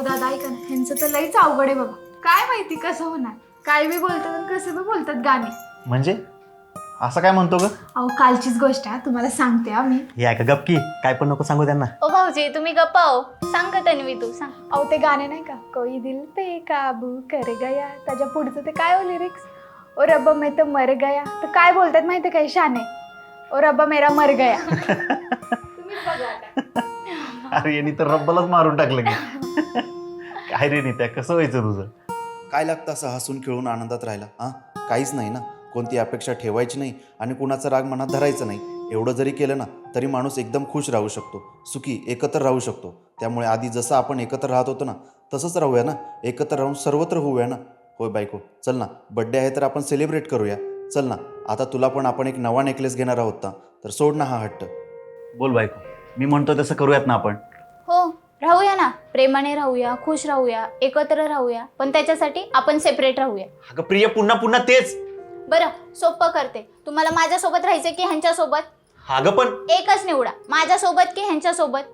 दादा ऐका ना, ह्यांचं तर लईच अवघड आहे बाबा. काय माहिती कसं होणार. काय बी बोलतात आणि कसं बी बोलतात गाणे. म्हणजे असं काय म्हणतो ग? अहो कालचीच गोष्ट आहे, तुम्हाला सांगते मी. हे आहे का गपकी, काय पण नको सांगू त्यांना. ओ भाऊजी तुम्ही गप्पा हो. सांग का तन्वी तू सांग. अहो ते गाणे नाही का, कोई दिल पे काबू कर गया, त्याच्या पुढचं ते काय हो लिरिक्स, ओ रब्बा मैं तो मर गया. तर काय बोलतात माहिती काय शाने, ओ रब्बा मेरा मर गया. तुम्हीच बघा आता. अरे यांनी तर रब्बालाच मारून टाकलं की. काय रे नित्या, कसं व्हायचं तुझं? काय लागतं असं हसून खेळून आनंदात राहायला? हां, काहीच नाही ना. कोणती अपेक्षा ठेवायची नाही आणि कुणाचा राग मनात धरायचा नाही. एवढं जरी केलं ना तरी माणूस एकदम खुश राहू शकतो, सुखी एकत्र राहू शकतो. त्यामुळे आधी जसं आपण एकत्र राहत होतो ना तसंच राहूया ना, एकत्र राहून सर्वत्र होऊया ना. होय बायको, चल ना, बड्डे आहे तर आपण सेलिब्रेट करूया. चल ना, आता तुला पण आपण एक नवा नेकलेस घेणार आहोत ना, तर सोड ना हा हट्ट. बोल बायको, मी म्हणतो तसं करूयात ना आपण. हो राहूया ना, प्रेमाने राहूया, खुश राहूया, एकत्र राहूया, पण त्याच्यासाठी आपण सेपरेट राहूया. अगं प्रिय, पुन्हा पुन्हा तेच. बरं सोपं करते, तुम्हाला माझ्यासोबत राहायचं की ह्यांच्यासोबत? अगं पण एकच निवडा, माझ्यासोबत की ह्यांच्यासोबत.